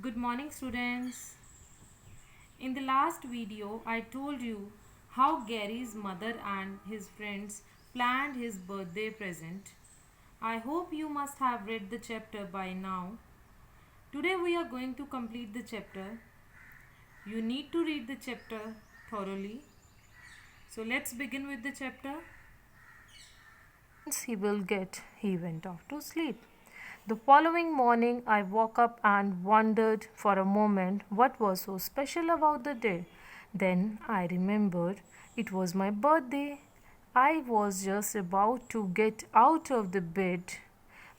Good morning, students. In the last video, I told you how Gary's mother and his friends planned his birthday present. I hope you must have read the chapter by now. Today, we are going to complete the chapter. You need to read the chapter thoroughly. So, let's begin with the chapter. He will get, he went off to sleep. The following morning, I woke up and wondered for a moment what was so special about the day. Then I remembered it was my birthday. I was just about to get out of the bed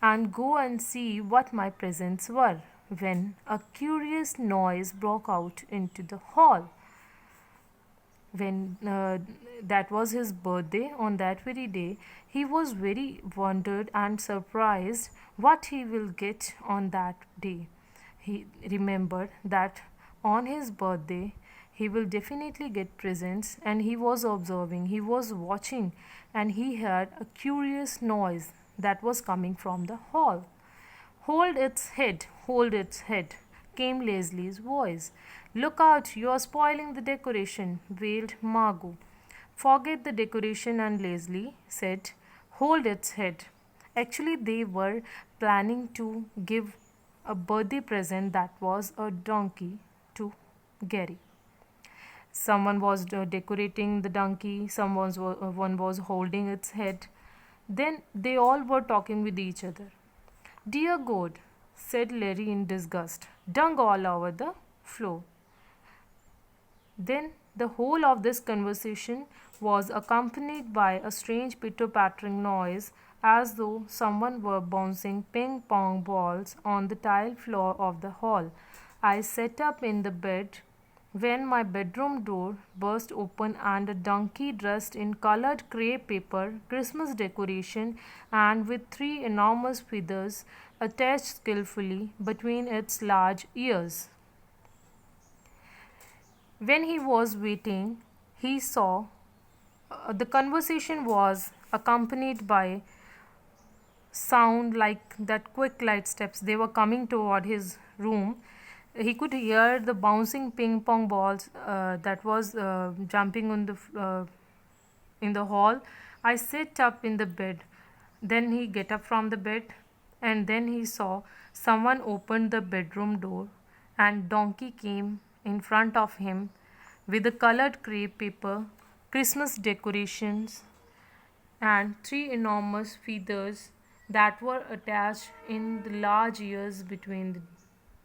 and go and see what my presents were when a curious noise broke out into the hall. When that was his birthday, on that very day, he was very wondered and surprised what he will get on that day. He remembered that on his birthday he will definitely get presents, and he was observing, he was watching, and he heard a curious noise that was coming from the hall. Hold its head, came Leslie's voice. Look out, you are spoiling the decoration, wailed Margot. Forget the decoration, and Leslie said, hold its head. Actually, they were planning to give a birthday present that was a donkey to Gary. Someone was decorating the donkey, one was holding its head. Then they all were talking with each other. Dear God, said Larry in disgust, dung all over the floor. Then the whole of this conversation was accompanied by a strange pitter-pattering noise, as though someone were bouncing ping-pong balls on the tile floor of the hall. I sat up in the bed when my bedroom door burst open and a donkey dressed in colored crepe paper, Christmas decoration, and with three enormous feathers attached skillfully between its large ears. When he was waiting, he saw the conversation was accompanied by sound like that quick light steps. They were coming toward his room. He could hear the bouncing ping pong balls that was jumping on in the hall. I sat up in the bed. Then he get up from the bed, and then he saw someone opened the bedroom door, and donkey came in front of him with a colored crepe paper, Christmas decorations, and three enormous feathers that were attached in the large ears between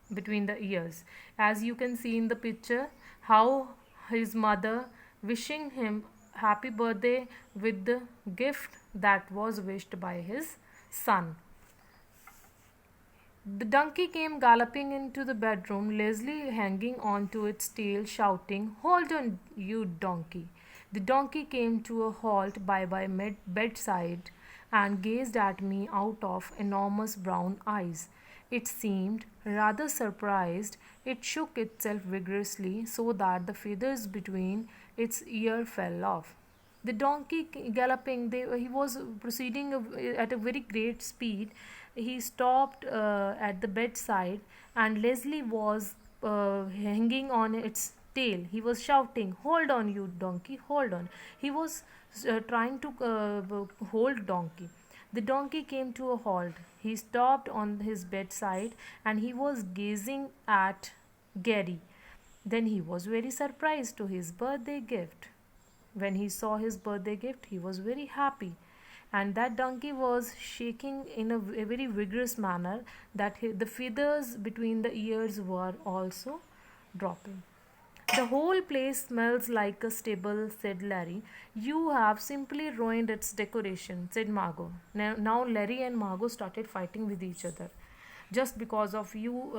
the ears. As you can see in the picture, how his mother wishing him happy birthday with the gift that was wished by his son. The donkey came galloping into the bedroom, Leslie hanging on to its tail, shouting, hold on, you donkey. The donkey came to a halt by my bedside and gazed at me out of enormous brown eyes. It seemed rather surprised. It shook itself vigorously so that the feathers between its ears fell off. The donkey galloping, he was proceeding at a very great speed. He stopped at the bedside, and Leslie was hanging on its tail. He was shouting, hold on, you donkey, hold on. He was trying to hold donkey. The donkey came to a halt. He stopped on his bedside, and he was gazing at Gary. Then he was very surprised to his birthday gift. When he saw his birthday gift, he was very happy, and that donkey was shaking in a very vigorous manner that the feathers between the ears were also dropping. The whole place smells like a stable, said Larry. You have simply ruined its decoration, said Margot. Now Larry and Margot started fighting with each other. Just because of you,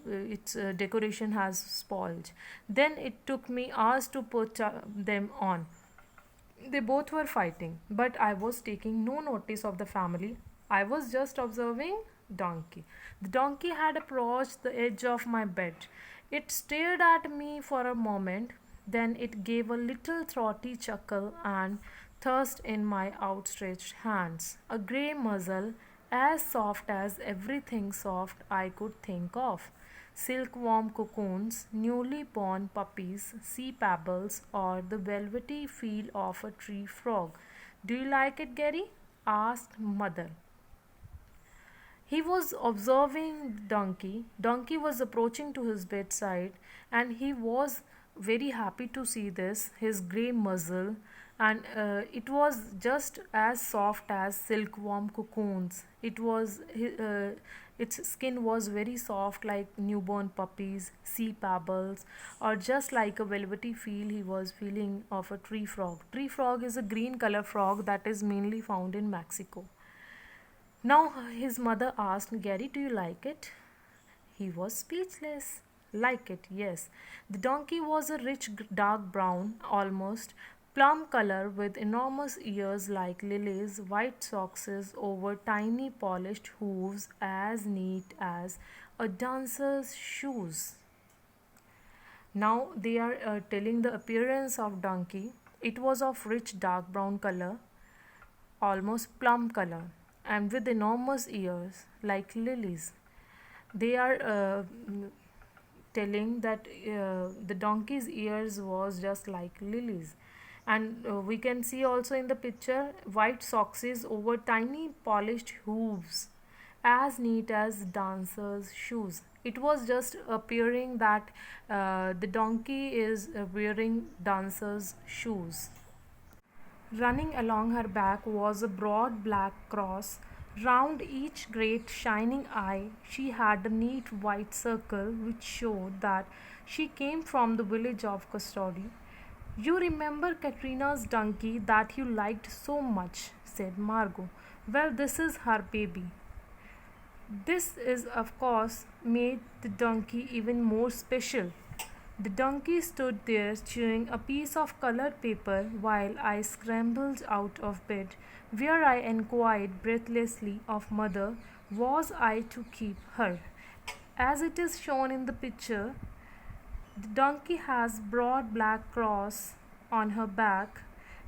its decoration has spoiled. Then it took me hours to put them on. They both were fighting, but I was taking no notice of the family. I was just observing donkey. The donkey had approached the edge of my bed. It stared at me for a moment, then it gave a little throaty chuckle and thrust in my outstretched hands a grey muzzle as soft as everything soft I could think of. silkworm cocoons, newly born puppies, sea pebbles, or the velvety feel of a tree frog. Do you like it, Gary? Asked Mother. He was observing Donkey. Donkey was approaching to his bedside, and he was very happy to see this, his grey muzzle, and it was just as soft as silkworm cocoons. Its skin was very soft, like newborn puppies, sea pebbles, or just like a velvety feel he was feeling of a tree frog. Tree frog is a green color frog that is mainly found in Mexico. Now his mother asked, Gary, do you like it? He was speechless. Like it, yes. The donkey was a rich dark brown, almost plum color with enormous ears like lilies, white socks over tiny polished hooves as neat as a dancer's shoes. Now they are telling the appearance of donkey. It was of rich dark brown color, almost plum color, and with enormous ears like lilies. They are telling that the donkey's ears was just like lilies, and we can see also in the picture white socks over tiny polished hooves as neat as dancers shoes. It was just appearing that the donkey is wearing dancers shoes. Running along her back was a broad black cross. Round each great shining eye she had a neat white circle which showed that she came from the village of Custody. You remember Katrina's donkey that you liked so much, said Margot. Well, this is her baby. This is, of course, made the donkey even more special. The donkey stood there chewing a piece of colored paper while I scrambled out of bed, where I inquired breathlessly of Mother, was I to keep her? As it is shown in the picture, the donkey has broad black cross on her back,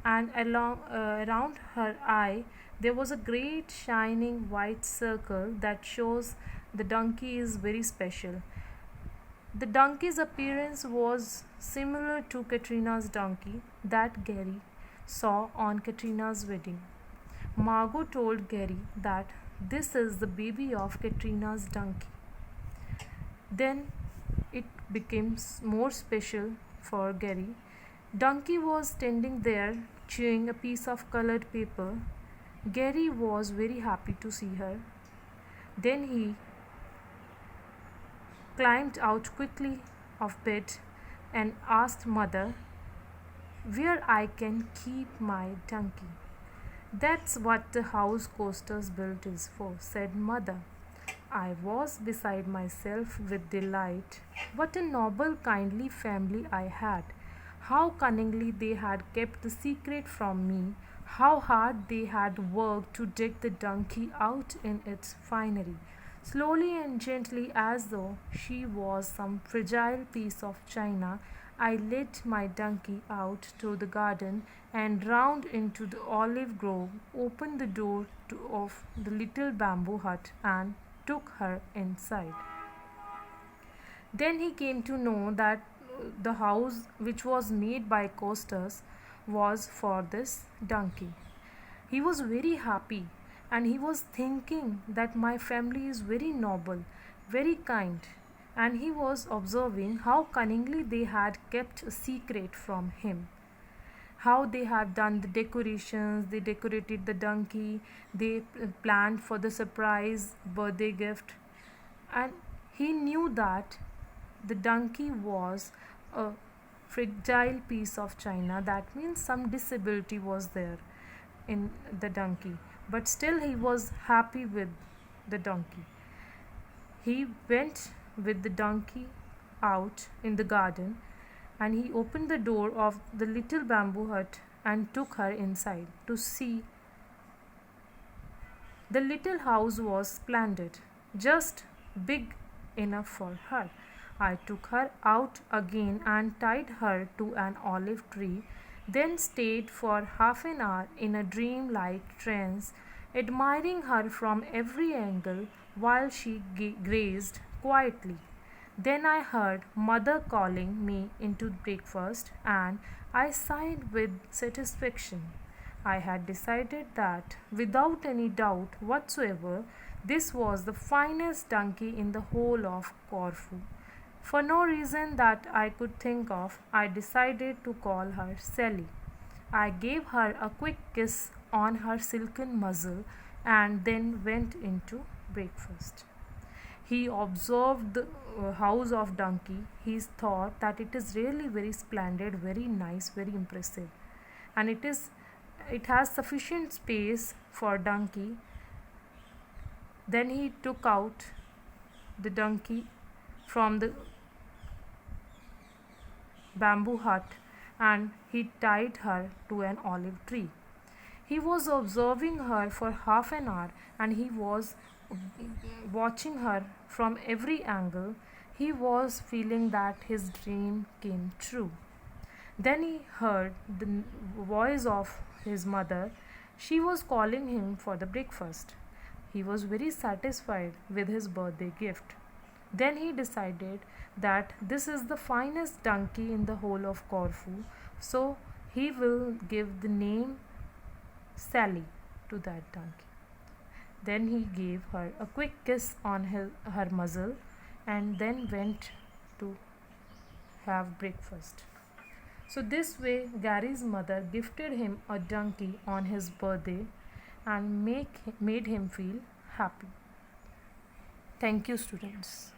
and around her eye there was a great shining white circle that shows the donkey is very special. The donkey's appearance was similar to Katrina's donkey that Gary saw on Katrina's wedding. Margot told Gary that this is the baby of Katrina's donkey. Then it became more special for Gary. Donkey was standing there chewing a piece of colored paper. Gary was very happy to see her. Then he climbed out quickly of bed and asked Mother where I can keep my donkey. That's what the house Costas built is for, said Mother. I was beside myself with delight. What a noble, kindly family I had. How cunningly they had kept the secret from me. How hard they had worked to dig the donkey out in its finery. Slowly and gently, as though she was some fragile piece of china, I led my donkey out to the garden and round into the olive grove, opened the door of the little bamboo hut, and took her inside. Then he came to know that the house which was made by Costas was for this donkey. He was very happy, and he was thinking that my family is very noble, very kind, and he was observing how cunningly they had kept a secret from him. How they had done the decorations, they decorated the donkey, they planned for the surprise birthday gift, and he knew that the donkey was a fragile piece of china. That means some disability was there in the donkey, but still he was happy with the donkey. He went with the donkey out in the garden, and he opened the door of the little bamboo hut and took her inside to see. The little house was splendid, just big enough for her. I took her out again and tied her to an olive tree, then stayed for half an hour in a dream-like trance, admiring her from every angle while she grazed quietly. Then I heard mother calling me into breakfast and I sighed with satisfaction. I had decided that, without any doubt whatsoever, this was the finest donkey in the whole of Corfu. For no reason that I could think of, I decided to call her Sally. I gave her a quick kiss on her silken muzzle and then went into breakfast. He observed the house of donkey. He thought that it is really very splendid, very nice, very impressive, and it has sufficient space for donkey. Then he took out the donkey from the bamboo hut and he tied her to an olive tree. He was observing her for half an hour and he was watching her from every angle. He was feeling that his dream came true. Then he heard the voice of his mother. She was calling him for the breakfast. He was very satisfied with his birthday gift. Then he decided that this is the finest donkey in the whole of Corfu, so he will give the name Sally to that donkey. Then he gave her a quick kiss on her muzzle and then went to have breakfast. So, this way, Gary's mother gifted him a donkey on his birthday and made him feel happy. Thank you, students.